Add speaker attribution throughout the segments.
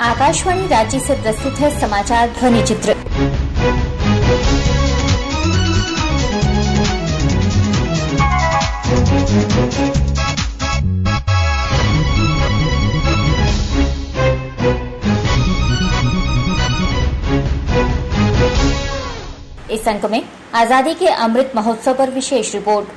Speaker 1: आकाशवाणी रांची से प्रस्तुत है समाचार ध्वनि चित्र। इस अंक में आजादी के अमृत महोत्सव पर विशेष रिपोर्ट।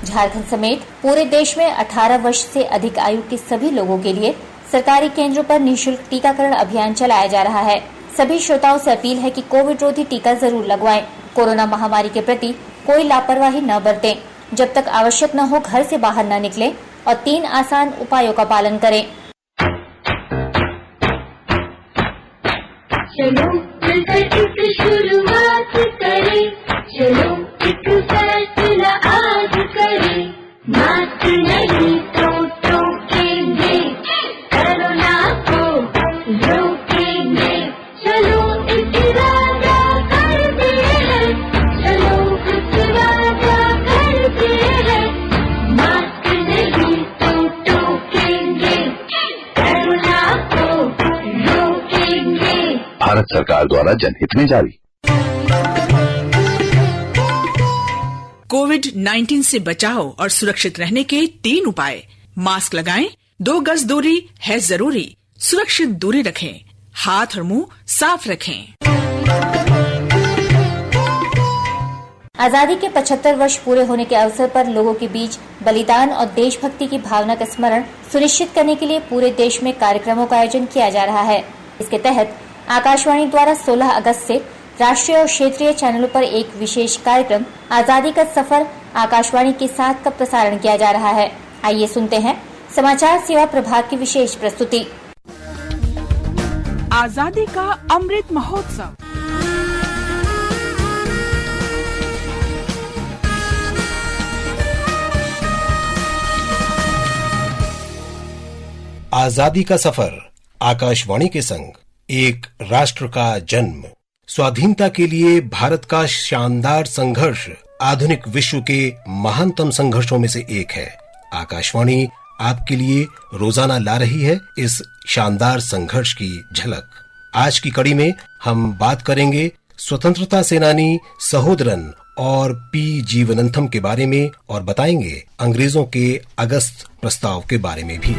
Speaker 1: झारखंड समेत पूरे देश में 18 वर्ष से अधिक आयु के सभी लोगों के लिए सरकारी केंद्रों पर निःशुल्क टीकाकरण अभियान चलाया जा रहा है। सभी श्रोताओं से अपील है कि कोविड रोधी टीका जरूर लगवाएं। कोरोना महामारी के प्रति कोई लापरवाही न बरतें। जब तक आवश्यक न हो घर से बाहर न निकलें और 3 आसान उपायों का पालन करें।
Speaker 2: चलो मिलकर एक शुरुआत करें, चलो एक फैसला आज करें, मास्क नहीं तो टोकेंगे, कोरोना को रोकेंगे। चलो एक इरादा करते हैं, चलो एक इरादा करते हैं, मास्क नहीं तो टोकेंगे, कोरोना को रोकेंगे।
Speaker 3: भारत सरकार द्वारा जनहित में जारी।
Speaker 4: कोविड-19 से बचाव और सुरक्षित रहने के 3 उपाय। मास्क लगाएं, 2 गज दूरी है जरूरी, सुरक्षित दूरी रखें, हाथ और मुंह साफ रखें।
Speaker 1: आजादी के 75 वर्ष पूरे होने के अवसर पर लोगों के बीच बलिदान और देशभक्ति की भावना का स्मरण सुनिश्चित करने के लिए पूरे देश में कार्यक्रमों का आयोजन किया जा रहा है। इसके तहत आकाशवाणी द्वारा 16 अगस्त से राष्ट्रीय और क्षेत्रीय चैनलों पर एक विशेष कार्यक्रम आजादी का सफर आकाशवाणी के साथ का प्रसारण किया जा रहा है। आइए सुनते हैं समाचार सेवा प्रभाग की विशेष प्रस्तुति।
Speaker 4: आजादी का अमृत महोत्सव।
Speaker 5: आजादी का सफर आकाशवाणी के संग, एक राष्ट्र का जन्म, स्वाधीनता के लिए भारत का शानदार संघर्ष आधुनिक विश्व के महानतम संघर्षों में से एक है। आकाशवाणी आपके लिए रोजाना ला रही है इस शानदार संघर्ष की झलक। आज की कड़ी में हम बात करेंगे स्वतंत्रता सेनानी सहोदरन और पी जीवनंथम के बारे में और बताएंगे अंग्रेजों के अगस्त प्रस्ताव के बारे में भी।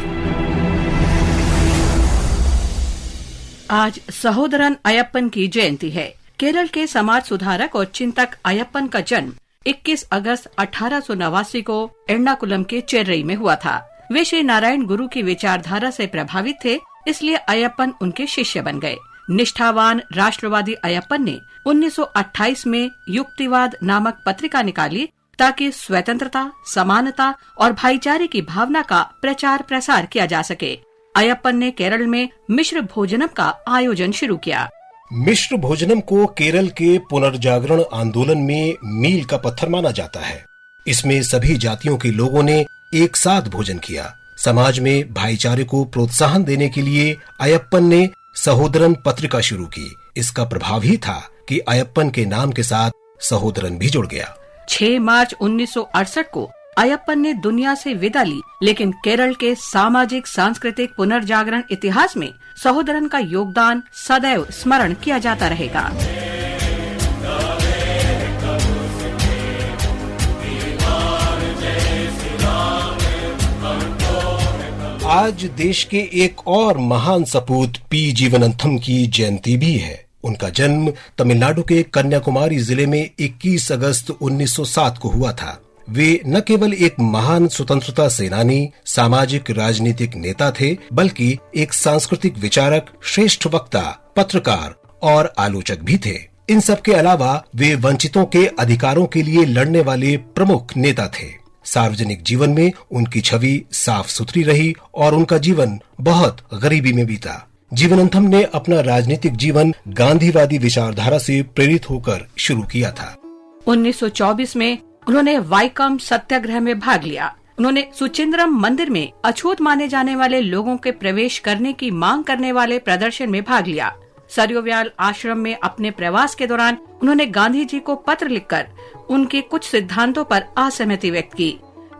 Speaker 6: आज सहोदरन अयप्पन की जयंती है। केरल के समाज सुधारक और चिंतक अयप्पन का जन्म 21 अगस्त 1889 को एर्नाकुलम के चेन्नई में हुआ था। वे श्री नारायण गुरु की विचारधारा से प्रभावित थे, इसलिए अयप्पन उनके शिष्य बन गए। निष्ठावान राष्ट्रवादी अयप्पन ने 1928 में युक्तिवाद नामक पत्रिका निकाली ताकि स्वतंत्रता, समानता और भाईचारे की भावना का प्रचार प्रसार किया जा सके। अयप्पन ने केरल में मिश्र भोजनम का आयोजन शुरू किया।
Speaker 5: मिश्र भोजनम को केरल के पुनर्जागरण आंदोलन में मील का पत्थर माना जाता है। इसमें सभी जातियों के लोगों ने एक साथ भोजन किया। समाज में भाईचारे को प्रोत्साहन देने के लिए अयप्पन ने सहोदरन पत्रिका शुरू की। इसका प्रभाव ही था कि अयप्पन के नाम के साथ सहोदरन भी जुड़ गया।
Speaker 6: 6 मार्च 1968 को अयप्पन ने दुनिया से विदा ली, लेकिन केरल के सामाजिक सांस्कृतिक पुनर्जागरण इतिहास में सहोदरन का योगदान सदैव स्मरण किया जाता रहेगा।
Speaker 5: आज देश के एक और महान सपूत पी जीवनंथम की जयंती भी है। उनका जन्म तमिलनाडु के कन्याकुमारी जिले में 21 अगस्त 1907 को हुआ था। वे न केवल एक महान स्वतंत्रता सेनानी, सामाजिक राजनीतिक नेता थे, बल्कि एक सांस्कृतिक विचारक, श्रेष्ठ वक्ता, पत्रकार और आलोचक भी थे। इन सब के अलावा वे वंचितों के अधिकारों के लिए लड़ने वाले प्रमुख नेता थे। सार्वजनिक जीवन में उनकी छवि साफ सुथरी रही और उनका जीवन बहुत गरीबी में बीता। जीवनंथम ने अपना राजनीतिक जीवन गांधीवादी विचारधारा से प्रेरित होकर शुरू किया था।
Speaker 6: 1924 में उन्होंने वाइकम सत्याग्रह में भाग लिया। उन्होंने सुचिंद्रम मंदिर में अछूत माने जाने वाले लोगों के प्रवेश करने की मांग करने वाले प्रदर्शन में भाग लिया। सरयोव्याल आश्रम में अपने प्रवास के दौरान उन्होंने गांधी जी को पत्र लिखकर उनके कुछ सिद्धांतों पर असहमति व्यक्त की।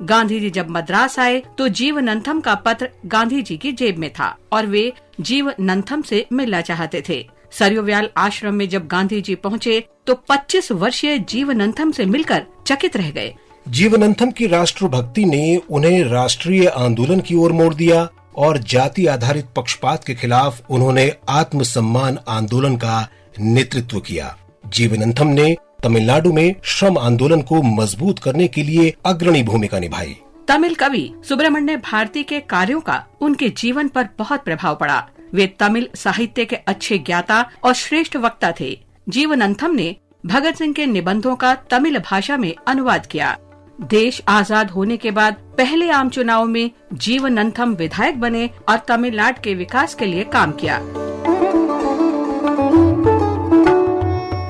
Speaker 6: गांधी जी जब मद्रास आए तो जीवनंथम का पत्र गांधी जी की जेब में था और वे जीवनंथम से मिलना चाहते थे। सरयूव्याल आश्रम में जब गांधी जी पहुँचे तो 25 वर्षीय जीवनंथम से मिलकर चकित रह गए।
Speaker 5: जीवनंथम की राष्ट्रभक्ति ने उन्हें राष्ट्रीय आंदोलन की ओर मोड़ दिया और जाति आधारित पक्षपात के खिलाफ उन्होंने आत्मसम्मान आंदोलन का नेतृत्व किया। जीवनंथम ने तमिलनाडु में श्रम आंदोलन को मजबूत करने के लिए अग्रणी भूमिका निभाई।
Speaker 6: तमिल कवि सुब्रमण्य भारती के कार्यों का उनके जीवन पर बहुत प्रभाव पड़ा। वे तमिल साहित्य के अच्छे ज्ञाता और श्रेष्ठ वक्ता थे। जीवनंथम ने भगत सिंह के निबंधों का तमिल भाषा में अनुवाद किया। देश आजाद होने के बाद पहले आम चुनाव में जीवनंथम विधायक बने और तमिलनाडु के विकास के लिए काम किया।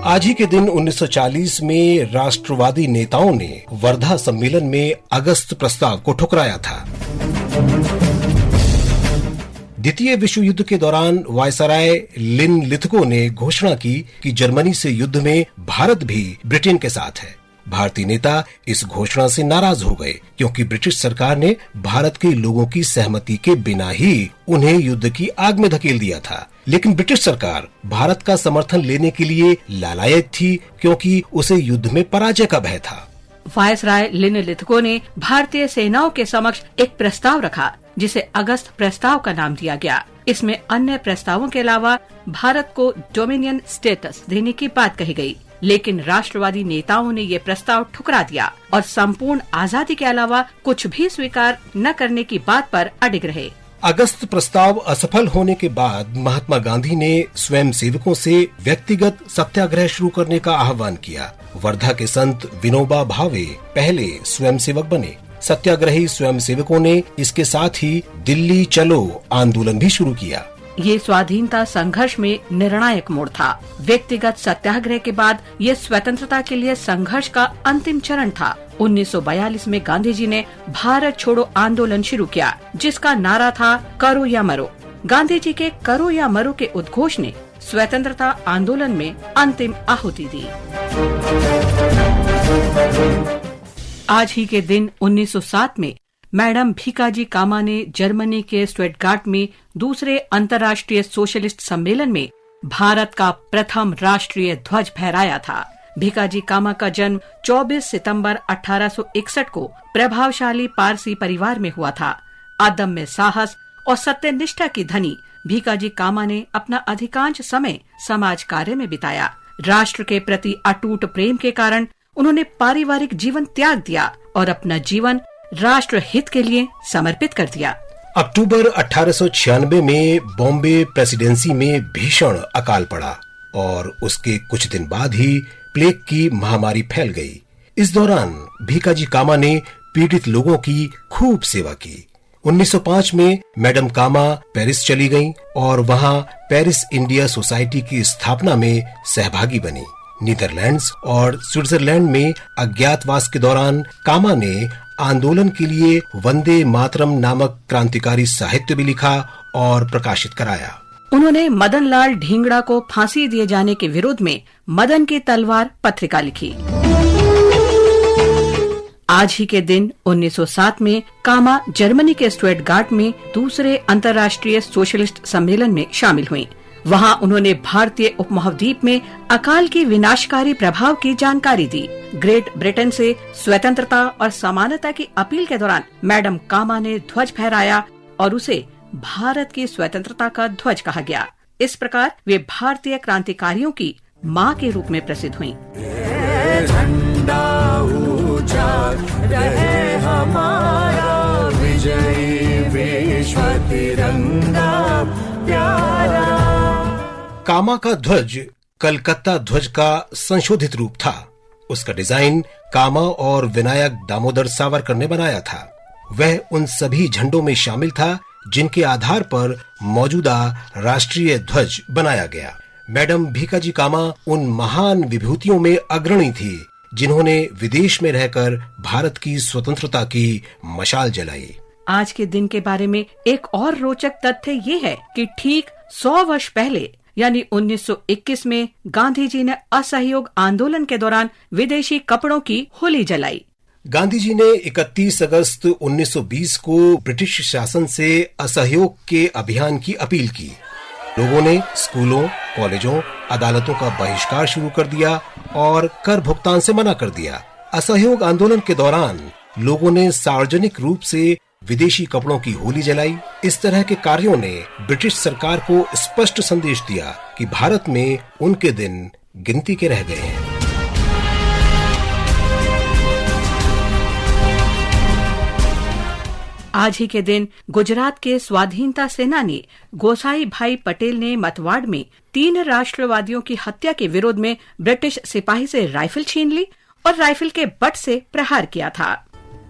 Speaker 5: आज ही के दिन 1940 में राष्ट्रवादी नेताओं ने वर्धा सम्मेलन में अगस्त प्रस्ताव को ठुकराया था। द्वितीय विश्व युद्ध के दौरान वायसराय लिनलिथगो ने घोषणा की कि जर्मनी से युद्ध में भारत भी ब्रिटेन के साथ है। भारतीय नेता इस घोषणा से नाराज हो गए क्योंकि ब्रिटिश सरकार ने भारत के लोगों की सहमति के बिना ही उन्हें युद्ध की आग में धकेल दिया था। लेकिन ब्रिटिश सरकार भारत का समर्थन लेने के लिए लालायत थी क्योंकि उसे युद्ध में पराजय का भय था।
Speaker 6: वायसराय लिनलिथगो ने भारतीय सेनाओं के समक्ष एक प्रस्ताव रखा जिसे अगस्त प्रस्ताव का नाम दिया गया। इसमें अन्य प्रस्तावों के अलावा भारत को डोमिनियन स्टेटस देने की बात कही गई, लेकिन राष्ट्रवादी नेताओं ने ये प्रस्ताव ठुकरा दिया और संपूर्ण आजादी के अलावा कुछ भी स्वीकार न करने की बात पर अडिग रहे।
Speaker 5: अगस्त प्रस्ताव असफल होने के बाद महात्मा गांधी ने स्वयं सेवकों से व्यक्तिगत सत्याग्रह शुरू करने का आह्वान किया। वर्धा के संत विनोबा भावे पहले स्वयंसेवक बने। सत्याग्रही स्वयंसेवकों ने इसके साथ ही दिल्ली चलो आंदोलन भी शुरू किया।
Speaker 6: ये स्वाधीनता संघर्ष में निर्णायक मोड़ था। व्यक्तिगत सत्याग्रह के बाद ये स्वतंत्रता के लिए संघर्ष का अंतिम चरण था। 1942 में गांधी जी ने भारत छोड़ो आंदोलन शुरू किया, जिसका नारा था करो या मरो। गांधी जी के करो या मरो के उद्घोष ने स्वतंत्रता आंदोलन में अंतिम आहुति दी। आज ही के दिन 1907 में मैडम भीकाजी कामा ने जर्मनी के स्टुटगार्ट में दूसरे अंतर्राष्ट्रीय सोशलिस्ट सम्मेलन में भारत का प्रथम राष्ट्रीय ध्वज फहराया था। भीकाजी कामा का जन्म 24 सितंबर 1861 को प्रभावशाली पारसी परिवार में हुआ था। अदम्य साहस और सत्यनिष्ठा की धनी भीकाजी कामा ने अपना अधिकांश समय समाज कार्य में बिताया। राष्ट्र के प्रति अटूट प्रेम के कारण उन्होंने पारिवारिक जीवन त्याग दिया और अपना जीवन राष्ट्र हित के लिए समर्पित कर दिया।
Speaker 5: अक्टूबर 1896 में बॉम्बे प्रेसिडेंसी में भीषण अकाल पड़ा और उसके कुछ दिन बाद ही प्लेग की महामारी फैल गई। इस दौरान भीकाजी कामा ने पीड़ित लोगों की खूब सेवा की। 1905 में मैडम कामा पेरिस चली गईं और वहां पेरिस इंडिया सोसाइटी की स्थापना में सहभागी बनी। नीदरलैंड्स और स्विट्जरलैंड में अज्ञातवास के दौरान कामा ने आंदोलन के लिए वंदे मातरम नामक क्रांतिकारी साहित्य भी लिखा और प्रकाशित कराया।
Speaker 6: उन्होंने मदन लाल ढींगड़ा को फांसी दिए जाने के विरोध में मदन की तलवार पत्रिका लिखी। आज ही के दिन 1907 में कामा जर्मनी के स्टुटगार्ट में दूसरे अंतर्राष्ट्रीय सोशलिस्ट सम्मेलन में शामिल हुई। वहां उन्होंने भारतीय उपमहाद्वीप में अकाल की विनाशकारी प्रभाव की जानकारी दी। ग्रेट ब्रिटेन से स्वतंत्रता और समानता की अपील के दौरान मैडम कामा ने ध्वज फहराया और उसे भारत की स्वतंत्रता का ध्वज कहा गया। इस प्रकार वे भारतीय क्रांतिकारियों की मां के रूप में प्रसिद्ध हुईं।
Speaker 7: झंडा ऊंचा रहे हमारा विजयी विश्व तिरंगा प्यारा।
Speaker 5: कामा का ध्वज कलकत्ता ध्वज का संशोधित रूप था। उसका डिजाइन कामा और विनायक दामोदर सावरकर ने बनाया था। वह उन सभी झंडों में शामिल था जिनके आधार पर मौजूदा राष्ट्रीय ध्वज बनाया गया। मैडम भीकाजी कामा उन महान विभूतियों में अग्रणी थी जिन्होंने विदेश में रहकर भारत की स्वतंत्रता की मशाल जलाई।
Speaker 6: आज के दिन के बारे में एक और रोचक तथ्य ये है कि ठीक 100 वर्ष पहले यानी 1921 में गांधी जी ने असहयोग आंदोलन के दौरान विदेशी कपड़ों की होली जलाई।
Speaker 5: गांधी जी ने 31 अगस्त 1920 को ब्रिटिश शासन से असहयोग के अभियान की अपील की। लोगों ने स्कूलों, कॉलेजों, अदालतों का बहिष्कार शुरू कर दिया और कर भुगतान से मना कर दिया। असहयोग आंदोलन के दौरान लोगों ने सार्वजनिक रूप से विदेशी कपड़ों की होली जलाई। इस तरह के कार्यों ने ब्रिटिश सरकार को स्पष्ट संदेश दिया कि भारत में उनके दिन गिनती के रह गए हैं।
Speaker 6: आज ही के दिन गुजरात के स्वाधीनता सेनानी गोसाई भाई पटेल ने मतवाड़ में 3 राष्ट्रवादियों की हत्या के विरोध में ब्रिटिश सिपाही से राइफल छीन ली और राइफल के बट से प्रहार किया था।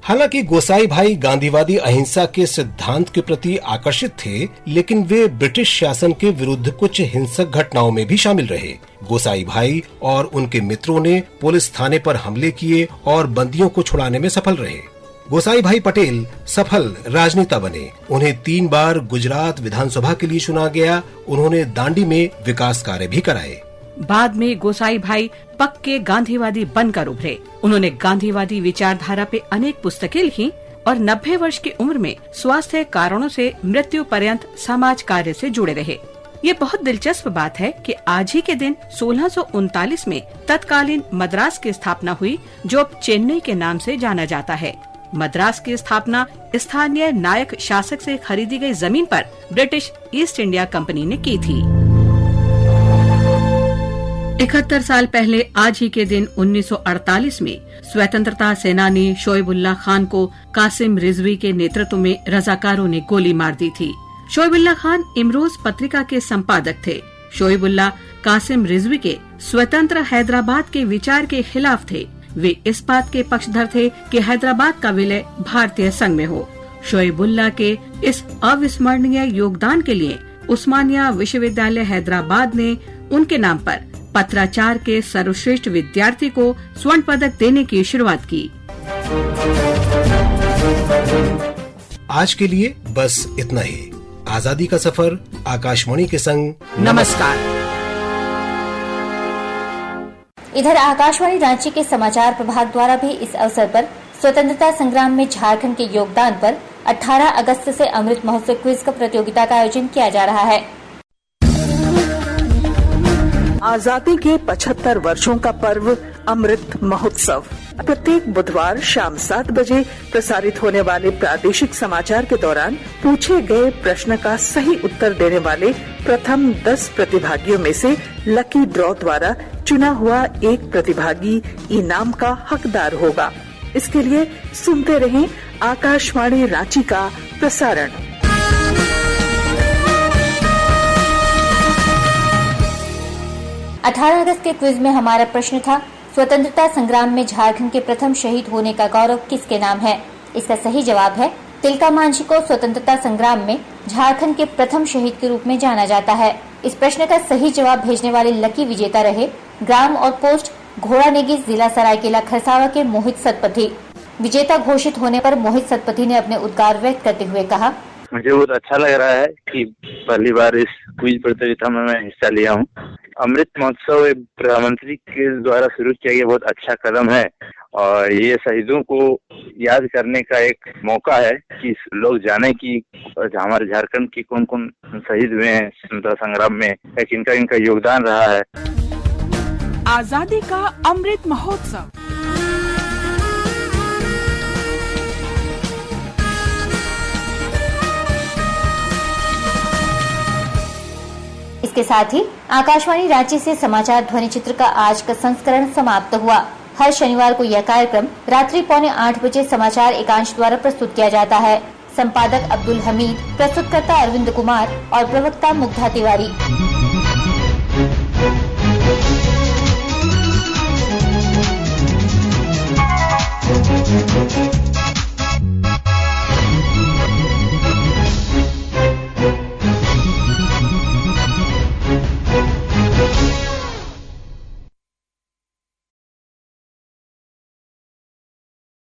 Speaker 5: हालांकि गोसाई भाई गांधीवादी अहिंसा के सिद्धांत के प्रति आकर्षित थे, लेकिन वे ब्रिटिश शासन के विरुद्ध कुछ हिंसक घटनाओं में भी शामिल रहे। गोसाई भाई और उनके मित्रों ने पुलिस थाने पर हमले किए और बंदियों को छुड़ाने में सफल रहे। गोसाई भाई पटेल सफल राजनेता बने। उन्हें 3 बार गुजरात विधानसभा के लिए चुना गया। उन्होंने दांडी में विकास कार्य भी कराए।
Speaker 6: बाद में गोसाई भाई पक्के गांधीवादी बनकर उभरे। उन्होंने गांधीवादी विचारधारा पे अनेक पुस्तकें लिखी और 90 वर्ष की उम्र में स्वास्थ्य कारणों से मृत्यु पर्यंत समाज कार्य से जुड़े रहे। ये बहुत दिलचस्प बात है कि आज ही के दिन 1639 में तत्कालीन मद्रास की स्थापना हुई, जो अब चेन्नई के नाम से जाना जाता है। मद्रास की स्थापना स्थानीय नायक शासक से खरीदी गई जमीन पर ब्रिटिश ईस्ट इंडिया कंपनी ने की थी। 71 साल पहले आज ही के दिन 1948 में स्वतंत्रता सेनानी शोएबुल्लाह खान को कासिम रिजवी के नेतृत्व में रजाकारों ने गोली मार दी थी। शोएबुल्लाह खान इमरोज पत्रिका के संपादक थे। शोएबुल्लाह कासिम रिजवी के स्वतंत्र हैदराबाद के विचार के खिलाफ थे। वे इस बात के पक्षधर थे कि हैदराबाद का विलय भारतीय संघ में हो। शोएबुल्लाह के इस अविस्मरणीय योगदान के लिए उस्मानिया विश्वविद्यालय हैदराबाद ने उनके नाम पर पत्राचार के सर्वश्रेष्ठ विद्यार्थी को स्वर्ण पदक देने की शुरुआत की।
Speaker 5: आज के लिए बस इतना ही। आजादी का सफर आकाशवाणी के संग
Speaker 6: नमस्कार।
Speaker 1: इधर आकाशवाणी रांची के समाचार प्रभाग द्वारा भी इस अवसर पर स्वतंत्रता संग्राम में झारखंड के योगदान पर 18 अगस्त से अमृत महोत्सव क्विज का प्रतियोगिता का आयोजन किया जा रहा है।
Speaker 8: आजादी के 75 वर्षों का पर्व अमृत महोत्सव प्रत्येक बुधवार शाम 7 बजे प्रसारित होने वाले प्रादेशिक समाचार के दौरान पूछे गए प्रश्न का सही उत्तर देने वाले प्रथम 10 प्रतिभागियों में से लकी ड्रॉ द्वारा चुना हुआ एक प्रतिभागी इनाम का हकदार होगा। इसके लिए सुनते रहें आकाशवाणी रांची का प्रसारण।
Speaker 1: अठारह अगस्त के क्विज में हमारा प्रश्न था, स्वतंत्रता संग्राम में झारखंड के प्रथम शहीद होने का गौरव किसके नाम है? इसका सही जवाब है तिलका मांझी को स्वतंत्रता संग्राम में झारखंड के प्रथम शहीद के रूप में जाना जाता है। इस प्रश्न का सही जवाब भेजने वाले लकी विजेता रहे ग्राम और पोस्ट घोड़ानेगी, जिला सरायकेला खरसावा के मोहित सतपथी। विजेता घोषित होने पर मोहित सतपथी ने अपने उद्गार व्यक्त करते हुए कहा,
Speaker 9: मुझे बहुत अच्छा लग रहा है कि पहली बार इस क्विज प्रतियोगिता में मैं हिस्सा लिया हूँ। अमृत महोत्सव प्रधानमंत्री के द्वारा शुरू किया गया बहुत अच्छा कदम है और ये शहीदों को याद करने का एक मौका है कि लोग जाने कि हमारे झारखंड की कौन कौन शहीद हुए हैं स्वतंत्रता संग्राम में, किनका इनका योगदान रहा है।
Speaker 4: आजादी का अमृत महोत्सव।
Speaker 1: इसके साथ ही आकाशवाणी रांची से समाचार ध्वनि चित्र का आज का संस्करण समाप्त हुआ। हर शनिवार को यह कार्यक्रम रात्रि 7:45 बजे समाचार एकांश द्वारा प्रस्तुत किया जाता है। संपादक अब्दुल हमीद, प्रस्तुतकर्ता अरविंद कुमार और प्रवक्ता मुग्धा तिवारी।